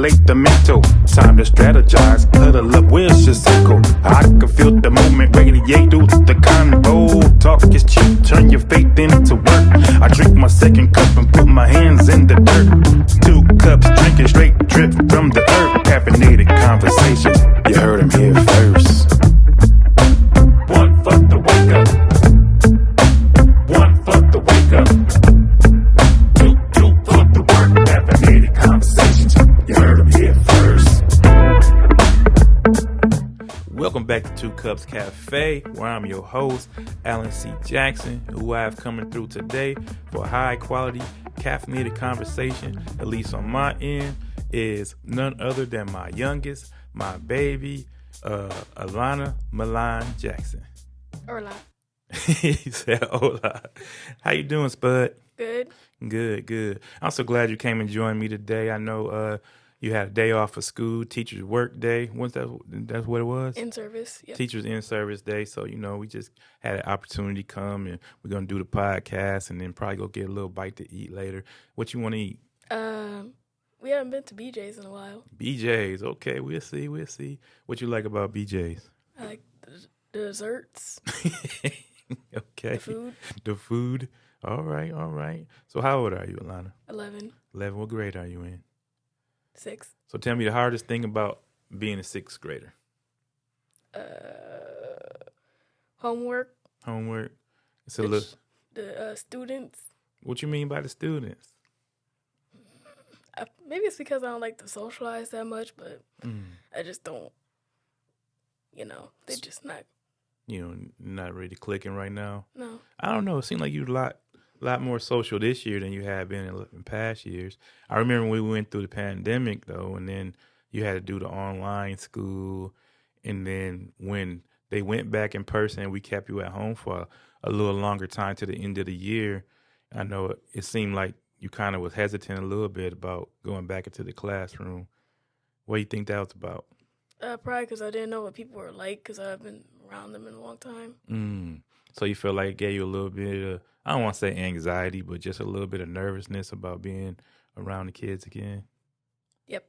stimulate the mental. Time to strategize, cuddle up with Shizuko. I can feel the movement radiate through the convo. Talk is cheap, turn your faith into work. I drink my second cup and put my hands in the dirt. 2 cups drinking straight drip from the earth. Caffeinated conversations, you heard them here first. One for the wake up. One for the wake up. 2 for the work. Caffeinated conversations, you heard them here first. Welcome back to 2 Cups Cafe, where I'm your host, Alana C. Jackson, who I have coming through today for a high quality caffeinated conversation, at least on my end, is none other than my youngest, my baby, Alana Melon Jackson. Hola. He said, hola. How you doing, Spud? Good. Good. I'm so glad you came and joined me today. I know you had a day off of school, teacher's work day. That's what it was? In service, yeah. Teacher's in service day. So, we just had an opportunity to come and we're going to do the podcast and then probably go get a little bite to eat later. What you want to eat? We haven't been to BJ's in a while. BJ's. Okay, we'll see. What you like about BJ's? I like the desserts. Okay. The food. All right. So how old are you, Alana? 11. 11. What grade are you in? 6. So tell me the hardest thing about being a 6th grader. Homework. It's a little. The students. What you mean by the students? Maybe it's because I don't like to socialize that much, but I just don't. They're just not. Not really clicking right now. No. I don't know. It seemed like you a lot more social this year than you have been in past years. I remember when we went through the pandemic though, and then you had to do the online school, and then when they went back in person, we kept you at home for a little longer time to the end of the year. I know it seemed like you kind of was hesitant a little bit about going back into the classroom. What do you think that was about? Probably because I didn't know what people were like because I've been around them in a long time. So you feel like it gave you a little bit of, I don't want to say anxiety, but just a little bit of nervousness about being around the kids again? Yep.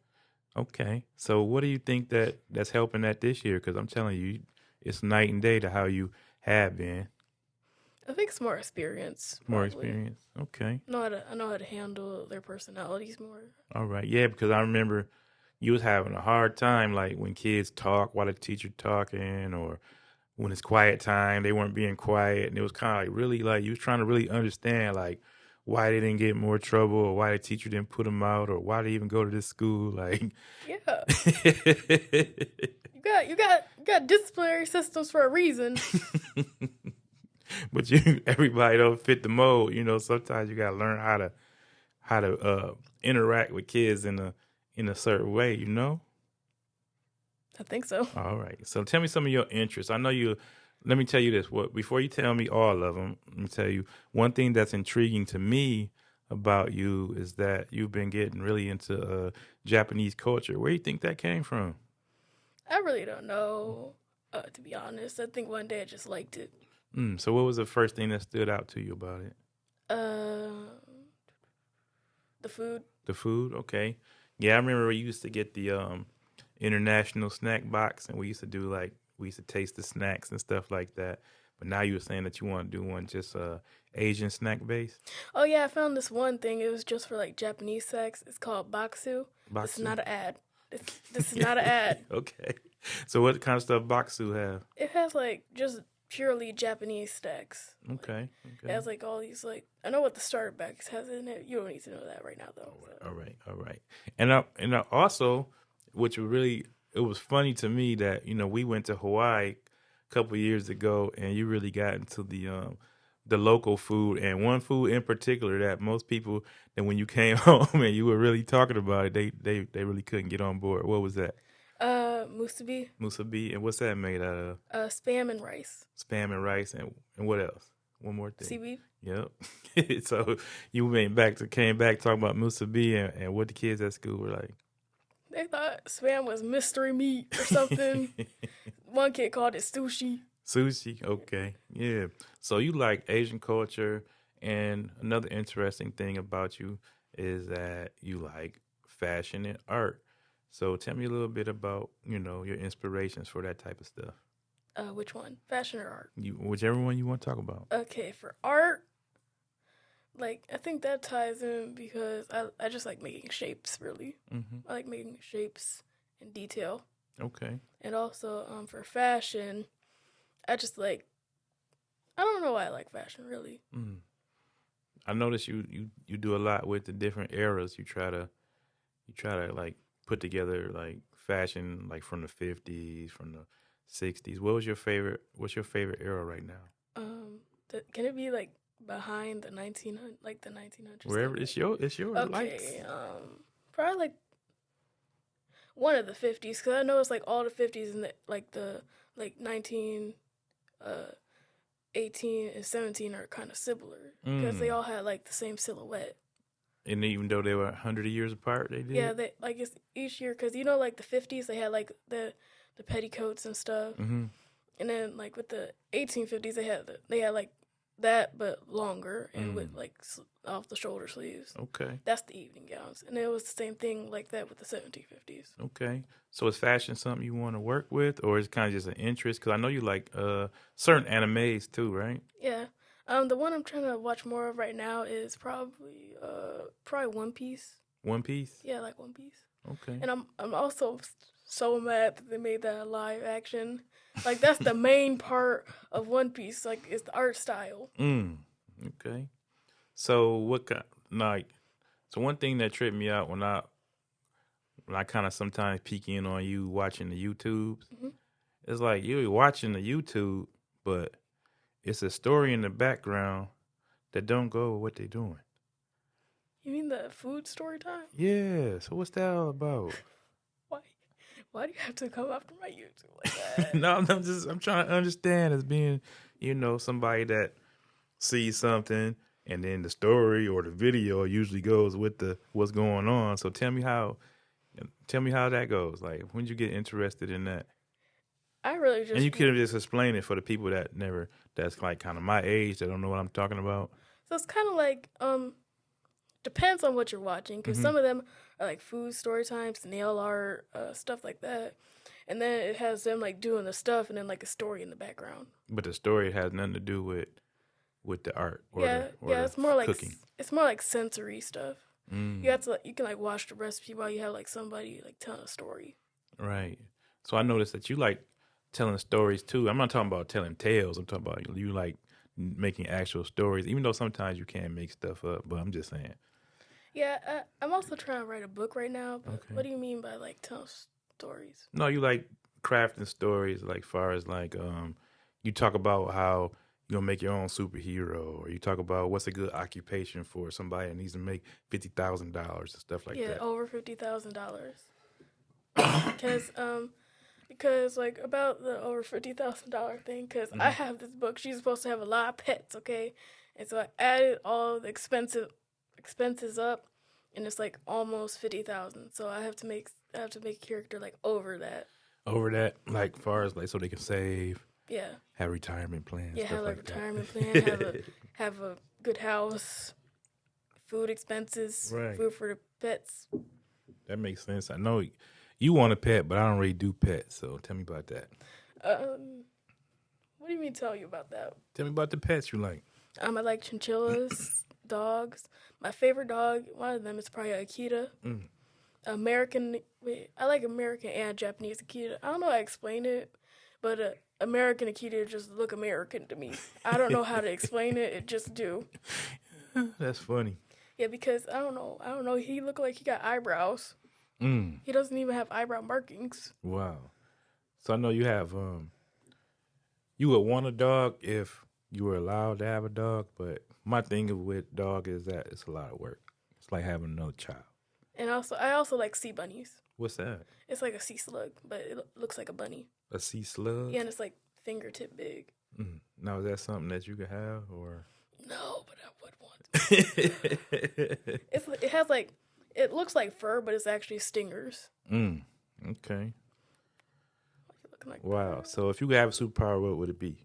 Okay. So what do you think that's helping that this year? Because I'm telling you, it's night and day to how you have been. I think it's more experience. More probably. experience. Okay. I know how to handle their personalities more. All right. Yeah, because I remember you was having a hard time, like when kids talk while the teacher talking, or when it's quiet time, they weren't being quiet, and it was kind of like really like you was trying to really understand like why they didn't get more trouble, or why the teacher didn't put them out, or why they even go to this school. Like, yeah, you got disciplinary systems for a reason. But everybody don't fit the mold. Sometimes you gotta learn how to interact with kids in a certain way. I think so. All right. So tell me some of your interests. I know you. Let me tell you this. Before you tell me all of them, let me tell you one thing that's intriguing to me about you is that you've been getting really into Japanese culture. Where do you think that came from? I really don't know. To be honest, I think one day I just liked it. So what was the first thing that stood out to you about it? The food. The food, okay. Yeah, I remember we used to get the international snack box, and we used to taste the snacks and stuff like that. But now you were saying that you want to do one just Asian snack based. Oh yeah, I found this one thing. It was just for like Japanese snacks. It's called Baksu. This is not an ad. This is not an ad. Okay. So what kind of stuff Baksu have? It has like just purely Japanese snacks. Okay. It has like all these like I know what the starter box has in it. You don't need to know that right now though. So. All right. And also, which really it was funny to me that we went to Hawaii a couple of years ago, and you really got into the local food, and one food in particular that most people that when you came home and you were really talking about it, they really couldn't get on board. What was that? Musubi. Musubi, and what's that made out of? Spam and rice. Spam and rice, and what else? One more thing. Seaweed. Yep. So you came back talking about musubi, and what the kids at school were like. They thought spam was mystery meat or something. One kid called it sushi. Sushi, okay, yeah. So you like Asian culture, and another interesting thing about you is that you like fashion and art. So tell me a little bit about, your inspirations for that type of stuff. Which one? Fashion or art? Whichever one you want to talk about. Okay, for art, like I think that ties in because I just like making shapes. Really, I like making shapes in detail. Okay. And also, for fashion, I just like I don't know why I like fashion really. I notice you do a lot with the different eras. You try to like put together like fashion like from the 50s, from the 60s. What's your favorite era right now? Can it be like behind the 1900, like the 1900s? Wherever it's your lights. Okay, probably like one of the 50s because I know it's like all the 50s and the like 19, 18 and 17 are kind of similar because they all had like the same silhouette. And even though they were 100 years apart, they did. Yeah, they like it's each year because like the 50s they had like the petticoats and stuff, and then like with the 1850s they had like that but longer and with like off the shoulder sleeves. Okay. That's the evening gowns, and it was the same thing like that with the 1750s. Okay. So is fashion something you want to work with, or is it kind of just an interest? Because I know you like certain animes too, right? Yeah. The one I'm trying to watch more of right now is probably One Piece. One Piece. Yeah, like One Piece. Okay. And I'm also so mad that they made that live action. Like that's the main part of One Piece. Like it's the art style. Okay. So what kind like? So one thing that tripped me out when I kind of sometimes peek in on you watching the YouTubes, it's like you're watching the YouTube, but it's a story in the background that don't go with what they're doing. You mean the food story time? Yeah. So what's that all about? Why? Why do you have to come after my YouTube like that? No, I'm trying to understand as being, somebody that sees something and then the story or the video usually goes with the what's going on. So tell me how that goes. Like when did you get interested in that? I really just And you could have just explained it for the people that's like kind of my age that don't know what I'm talking about. so it's kind of like depends on what you're watching because some of them are like food story times, nail art, stuff like that, and then it has them like doing the stuff and then like a story in the background. But the story has nothing to do with the art or Yeah, the it's more like cooking. it's more like sensory stuff. You can like watch the recipe while you have like somebody like telling a story. Right. So I noticed that you like telling stories too. I'm not talking about telling tales. I'm talking about you like making actual stories, even though sometimes you can make stuff up. But I'm just saying. Yeah, I'm also trying to write a book right now. But Okay. what do you mean by like telling stories? No, you like crafting stories, like far as like you talk about how you're gonna make your own superhero, or you talk about what's a good occupation for somebody that needs to make $50,000 and stuff like Yeah, that. over $50,000. Because like about the over $50,000 thing, because I have this book. She's supposed to have a lot of pets, okay, and so I added all the expenses up, and it's like almost 50,000. So I have to make a character like over that. Over that, like far as like so they can save, Yeah, have retirement plans, yeah, stuff have like like retirement that. plan, have a good house, food expenses, Right. food for the pets. That makes sense. I know you want a pet, but I don't really do pets. So tell me about that. What do you mean tell you about that? Tell me about the pets you like. I like chinchillas, dogs. My favorite dog, one of them is probably Akita. American, wait, I like American and Japanese Akita. I don't know how to explain it, but American Akita just look American to me. I don't know how to explain it. It just do. That's funny. Yeah, because I don't know. He look like he got eyebrows. He doesn't even have eyebrow markings. Wow. So I know you have you would want a dog if you were allowed to have a dog, but my thing with dog is that it's a lot of work. It's like having another child. And I also like sea bunnies. What's that? It's like a sea slug, but it looks like a bunny. A sea slug? Yeah, and it's like fingertip big. Now is that something that you could have or? No, but I would want to. It has like it looks like fur, but it's actually stingers. Okay. Like wow. So if you could have a superpower, what would it be?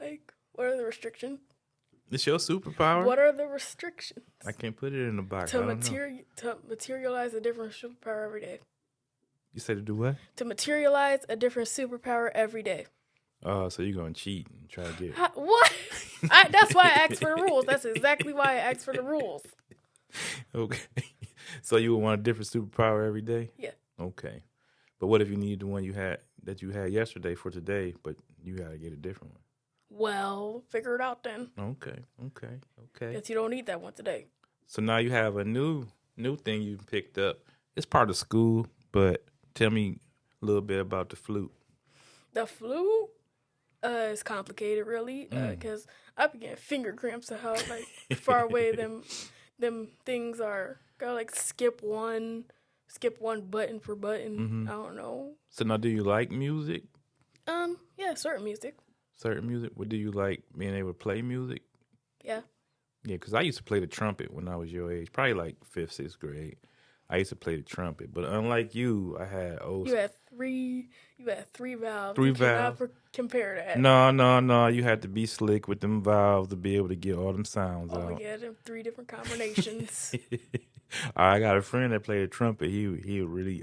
like what are the restrictions? It's your superpower. What are the restrictions? I can't put it in the box. To I don't know. to materialize a different superpower every day. You said to do what? To materialize a different superpower every day. Oh, so you're gonna cheat and try to get What? That's why I asked for the rules. That's exactly why I asked for the rules. Okay. So you would want a different superpower every day? Yeah. Okay. But what if you need the one you had yesterday for today, but you gotta get a different one? Well, figure it out then. Okay. Because you don't need that one today. So now you have a new thing you picked up. It's part of school, but tell me a little bit about the flute. The flute is complicated, really, because I be getting finger cramps at how like far away them things are. Gotta like skip one button per button. I don't know. So now, do you like music? Yeah, certain music. Certain music? What do you like being able to play music? Yeah. Yeah, because I used to play the trumpet when I was your age, probably like 5th, 6th grade. I used to play the trumpet, but unlike you, I had You had three valves. Three You cannot valves. compare that. No. You had to be slick with them valves to be able to get all them sounds Oh out. yeah, them 3 different combinations. I got a friend that played the trumpet. He really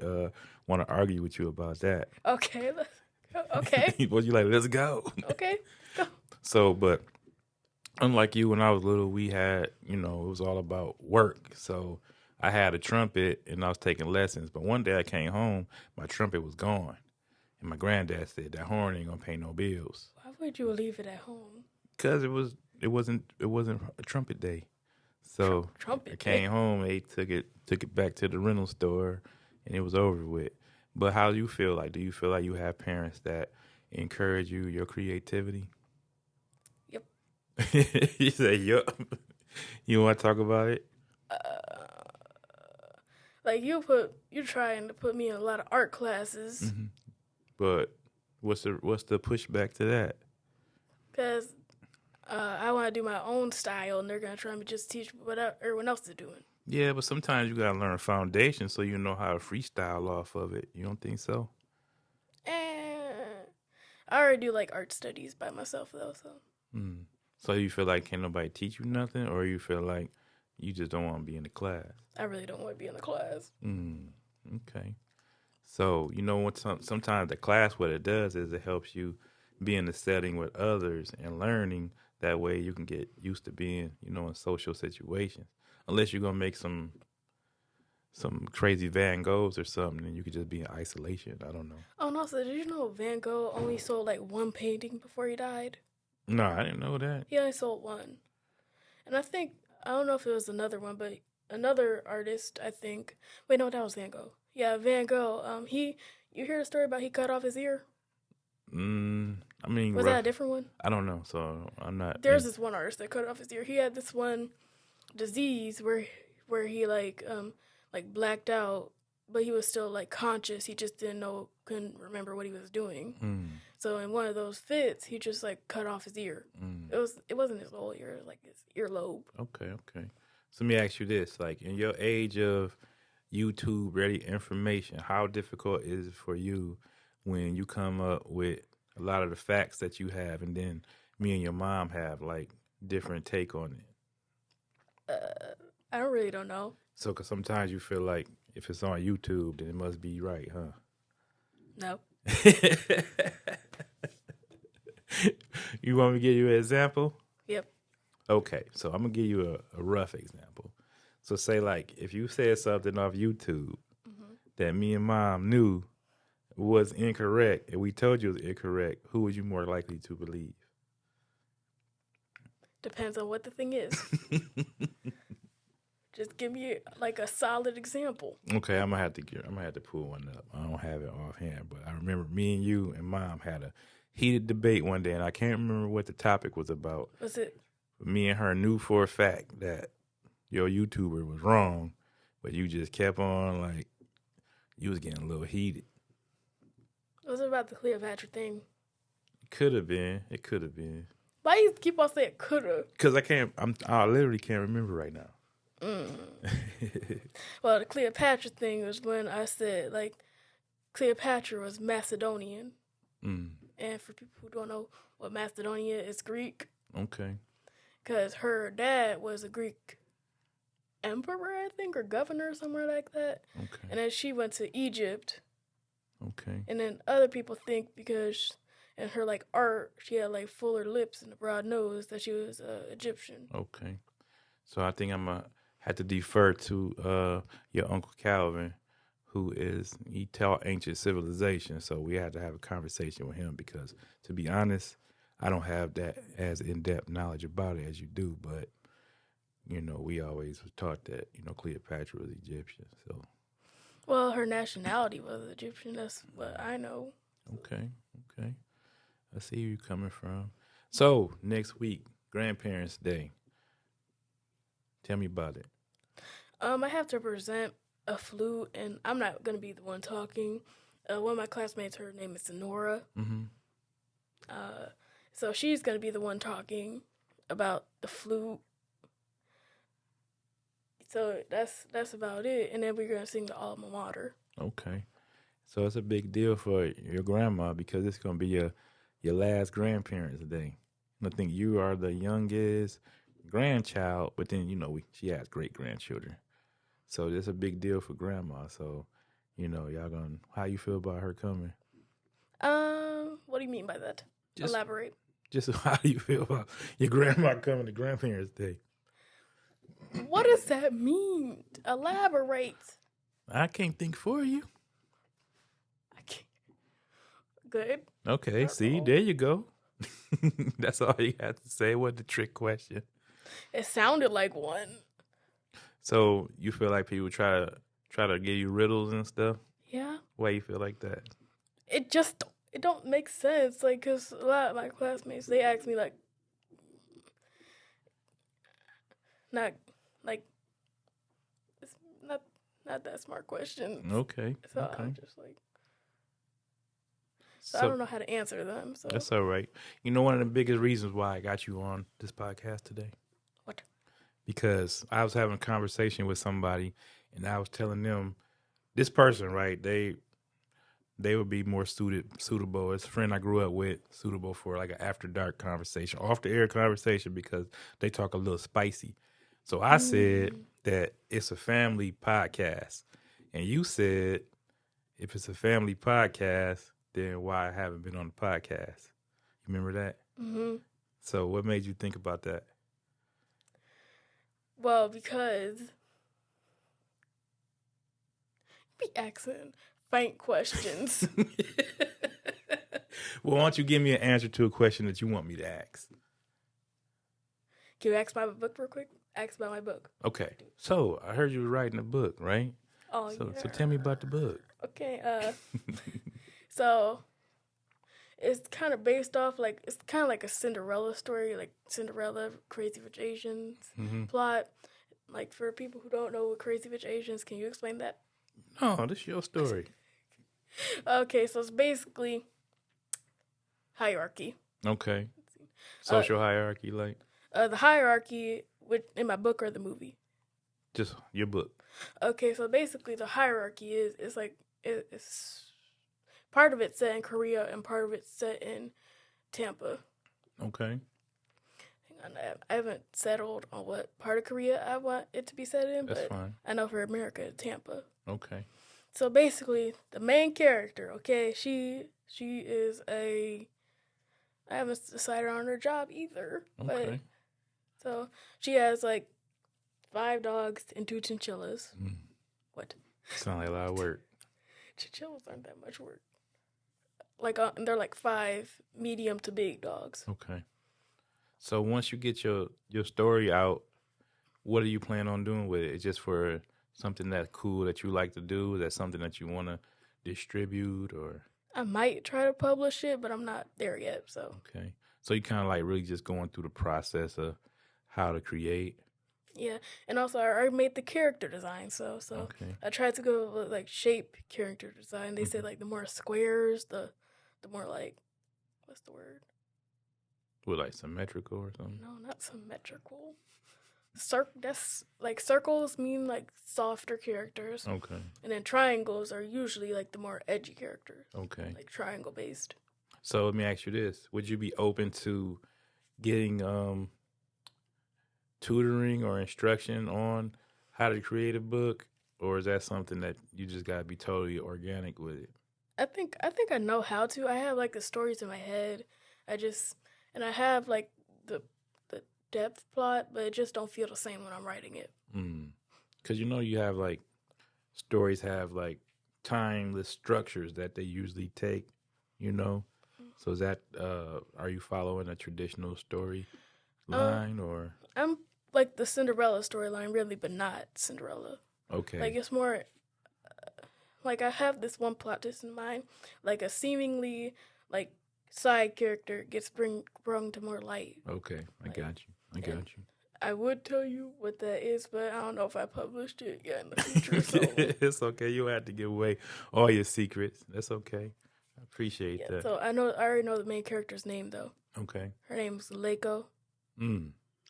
want to argue with you about that. Okay. Okay. Was you like, let's go? Okay. Go. So, but unlike you, when I was little, we had, it was all about work. So I had a trumpet and I was taking lessons. But one day I came home, my trumpet was gone. And my granddad said, that horn ain't gonna pay no bills. Why would you leave it at home? Because it wasn't a trumpet day. So Trumpet I came day? home, they took it back to the rental store, and it was over with. But how do you feel like? Do you feel like you have parents that encourage your creativity? Yep. You say, yup. You want to talk about it? Like you're trying to put me in a lot of art classes. Mm-hmm. But what's the pushback to that? Because I want to do my own style, and they're gonna try to just teach what everyone else is doing. Yeah, but sometimes you gotta learn a foundation so you know how to freestyle off of it. You don't think so? And I already do like art studies by myself though, so. So you feel like can't nobody teach you nothing, or you feel like you just don't want to be in the class? I really don't want to be in the class. Okay. So what? Sometimes the class, what it does is it helps you be in the setting with others and learning. That way you can get used to being, in social situations. Unless you're gonna make some crazy Van Goghs or something, and you could just be in isolation. I don't know. Oh, and also, did you know Van Gogh only sold like one painting before he died? No, I didn't know that. He only sold one. And I don't know if it was another one, but another artist, I think. Wait, no, that was Van Gogh. Yeah, Van Gogh. You hear the story about he cut off his ear? I mean, Was that a different one? I don't know, so I'm not. There's this one artist that cut off his ear. He had this one disease where he like blacked out, but he was still like conscious. He just couldn't remember what he was doing. So in one of those fits, he just like cut off his ear. It wasn't his whole ear, like his earlobe. Okay. So let me ask you this: like in your age of YouTube ready information, how difficult is it for you when you come up with a lot of the facts that you have, and then me and your mom have like different take on it? I don't know. So, because sometimes you feel like if it's on YouTube, then it must be right, huh? No. You want me to give you an example? Yep. Okay, so I'm gonna give you a rough example. So, say like if you said something off YouTube that me and mom knew was incorrect, and we told you it was incorrect, who would you more likely to believe? Depends on what the thing is. Just give me like a solid example. Okay, I'm gonna have to pull one up. I don't have it offhand, but I remember me and you and mom had a heated debate one day, and I can't remember what the topic was about. Was it? Me and her knew for a fact that your YouTuber was wrong, but you just kept on like you was getting a little heated. Was it about the Cleopatra thing? It could have been. Why you keep on saying coulda? Because I literally can't remember right now. Well, the Cleopatra thing was when I said like Cleopatra was Macedonian, and for people who don't know what Macedonia is, Greek. Okay. because her dad was a Greek emperor, I think, or governor, or somewhere like that. Okay. And then she went to Egypt. Okay. And then other people think because in her like art, she had like fuller lips and a broad nose that she was Egyptian. Okay. So I think I'm gonna have to defer to your Uncle Calvin, he taught ancient civilization. So we had to have a conversation with him because, to be honest, I don't have that as in depth knowledge about it as you do. But we always was taught that Cleopatra was Egyptian. So Well, her nationality was Egyptian. That's what I know. okay. I see where you're coming from. So next week, Grandparents' Day. Tell me about it. I have to present a flute, and I'm not gonna be the one talking. One of my classmates, her name is Sonora. Mm-hmm. So she's gonna be the one talking about the flute. So that's about it, and then we're gonna sing the alma mater. Okay. So it's a big deal for your grandma because it's gonna be your last Grandparents' Day. And I think you are the youngest grandchild, but then she has great grandchildren. So it's a big deal for grandma. So y'all gonna how you feel about her coming? What do you mean by that? Just Elaborate. just how do you feel about your grandma coming to Grandparents' Day? What does that mean? Elaborate. I can't think for you. I can't. Good. Okay, see, there you go. That's all you have to say. What the trick question? It sounded like one. So you feel like people try to give you riddles and stuff? Yeah. Why you feel like that? It don't make sense. Like, cause a lot of my classmates they ask me like, not like, it's not that smart questions. Okay. So Okay. I'm just like, so I don't know how to answer them. So that's all right. One of the biggest reasons why I got you on this podcast today. What? Because I was having a conversation with somebody, and I was telling them this person, right? They would be more suitable. As a friend I grew up with, suitable for like an after dark conversation, off the air conversation, because they talk a little spicy. So I said that it's a family podcast, and you said if it's a family podcast, then why I haven't been on the podcast? You remember that? Mm-hmm. So what made you think about that? Well, because be asking faint questions. Well, why don't you give me an answer to a question that you want me to ask? Can you ask my book real quick? Ask about my book. Okay. So I heard you were writing a book, right? Oh, So yeah. So tell me about the book. Okay. So it's kind of based off it's kind of like a Cinderella story, like Cinderella, Crazy Rich Asians plot. Like for people who don't know what Crazy Rich Asians, can you explain that? No, this is your story. Okay, so it's basically hierarchy. Okay. Social hierarchy, like? The hierarchy in my book or the movie? Just your book. Okay, so basically the hierarchy is like it's part of it's set in Korea and part of it's set in Tampa. Okay. Hang on, I haven't settled on what part of Korea I want it to be set in, That's but fine. I know for America, Tampa. Okay. So basically, the main character, okay, she is I haven't decided on her job either. Okay. But, so she has like 5 dogs and 2 chinchillas. What? Sound like a lot of work. Chinchillas aren't that much work. They're like 5 medium to big dogs. Okay. So once you get your story out, what do you plan on doing with it? It's just for something that's cool that you like to do? Is that something that you want to distribute or? I might try to publish it, but I'm not there yet. So okay. So you kind of like really just going through the process of how to create. Yeah, and also I already made the character design. So okay. I tried to go with like shape character design. They say like the more squares, the more like what's the word? What, like symmetrical or something? No, not symmetrical. That's like circles mean like softer characters. Okay. And then triangles are usually like the more edgy characters. Okay. Like triangle based. So let me ask you this: would you be open to getting tutoring or instruction on how to create a book, or is that something that you just gotta be totally organic with it? I think I know how to. I have like the stories in my head. I just and I have like the the depth plot, but it just don't feel the same when I'm writing it. Because you have like stories have like timeless structures that they usually take, you know. So is that are you following a traditional story Um, line or I'm like the Cinderella storyline, really, but not Cinderella. Like okay, it's more like I have this one plot twist in mind, like a seemingly like side character gets brung to more light. okay, I Like, got you, I and got you. I would tell you what that is, but I don't know if I published it yet in the future. So It's okay. You don't have to give away all your secrets. That's okay. I appreciate yeah, that. so I already know the main character's name though. Okay. Her name's Leiko.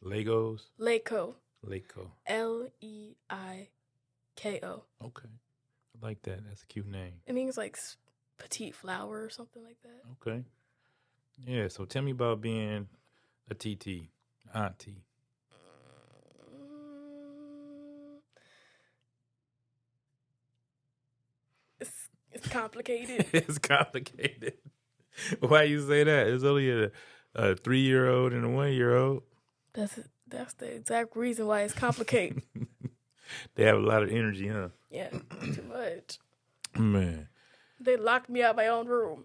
Legos. Leiko. Lego. Leiko. Okay. I like that. That's a cute name. It means like petite flower or something like that. Okay. Yeah. So tell me about being a TT, auntie. Mm, it's complicated. It's complicated. Why you say that? It's only a 3-year-old and a 1-year-old. That's the exact reason why it's complicated. They have a lot of energy, huh? Yeah, too much. Man. They locked me out of my own room.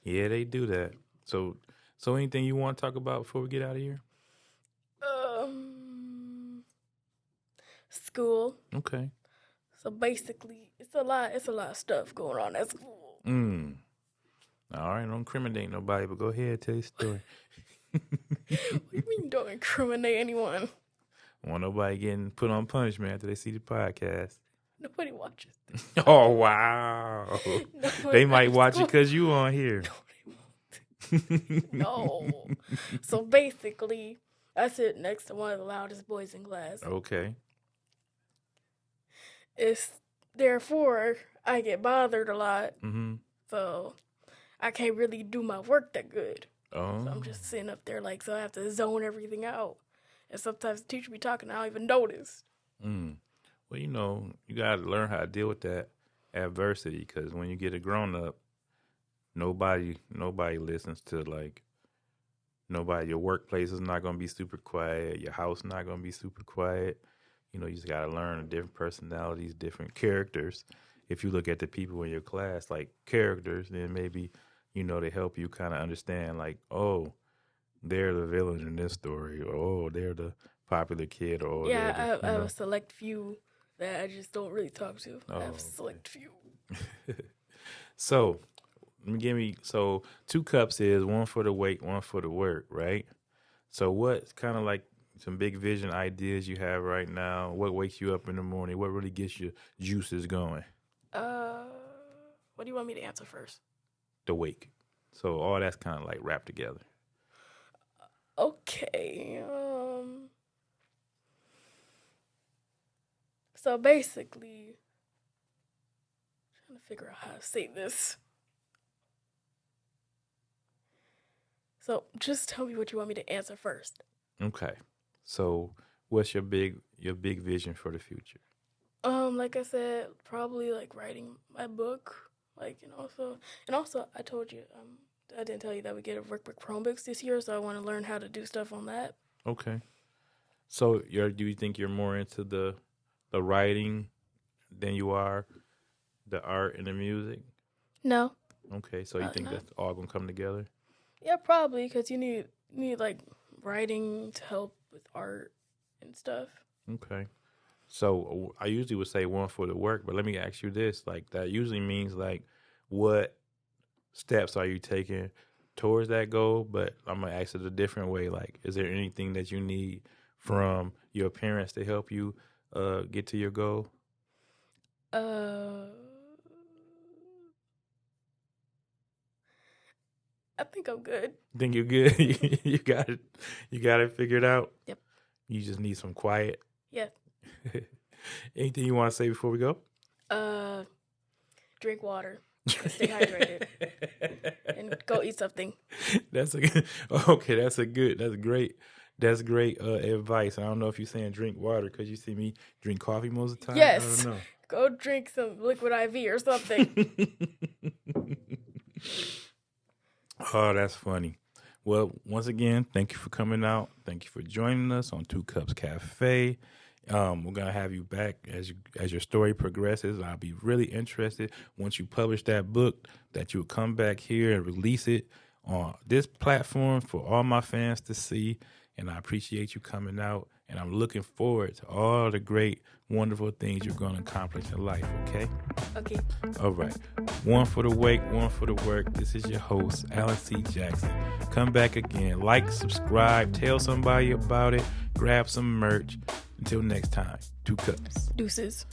Yeah, they do that. So anything you want to talk about before we get out of here? School. Okay. So basically, it's a lot. It's a lot of stuff going on at school. All right, don't incriminate nobody, but go ahead, tell your story. What do you mean don't incriminate anyone? Want nobody getting put on punishment after they see the podcast. Nobody watches this. Oh wow. They might watch it because you on here. No. So basically, I sit next to one of the loudest boys in class. Okay. It's therefore I get bothered a lot. Mm-hmm. So I can't really do my work that good. Oh. So I'm just sitting up there so I have to zone everything out. And sometimes the teacher be talking, I don't even notice. Well, you got to learn how to deal with that adversity because when you get a grown up, nobody listens to nobody. Your workplace is not going to be super quiet. Your house not going to be super quiet. You just got to learn different personalities, different characters. If you look at the people in your class like characters, then maybe, they help you kind of understand like, oh, they're the villain in this story, or oh, they're the popular kid, or yeah, I have a select few that I just don't really talk to. I have a select few. So, so 2 cups is one for the wake, one for the work, right? So what's kind of like some big vision ideas you have right now? What wakes you up in the morning? What really gets your juices going? What do you want me to answer first? The wake. So all that's kind of like wrapped together. Okay. So basically, I'm trying to figure out how to say this. So just tell me what you want me to answer first. Okay. So what's your big vision for the future? Like I said, probably like writing my book. And also I told you, I didn't tell you that we get a workbook Chromebooks this year, so I want to learn how to do stuff on that. Okay. So do you think you're more into the writing than you are the art and the music? No. Okay, so you think that's all gonna come together? Yeah, probably because you need like writing to help with art and stuff. Okay. So I usually would say one for the work, but let me ask you this: like that usually means like what steps are you taking towards that goal? But I'm gonna ask it a different way. Like, is there anything that you need from your parents to help you get to your goal? I think I'm good. Think you're good? You got it. You got it figured out. Yep. You just need some quiet. Yeah. Anything you want to say before we go? Drink water. Stay hydrated. And go eat something. That's great That's great advice. I don't know if you're saying drink water because you see me drink coffee most of the time. Yes. I don't Go drink some liquid IV or something. know. Oh, that's funny. Well, once again, thank you for coming out. Thank you for joining us on Two Cups Cafe. We're gonna have you back as your story progresses. I'll be really interested once you publish that book that you'll come back here and release it on this platform for all my fans to see. And I appreciate you coming out. And I'm looking forward to all the great, wonderful things you're going to accomplish in life. Okay. Okay. All right. One for the wake, one for the work. This is your host, Alana C. Jackson. Come back again. Like, subscribe, tell somebody about it, grab some merch. Until next time, Two Cups. Deuces.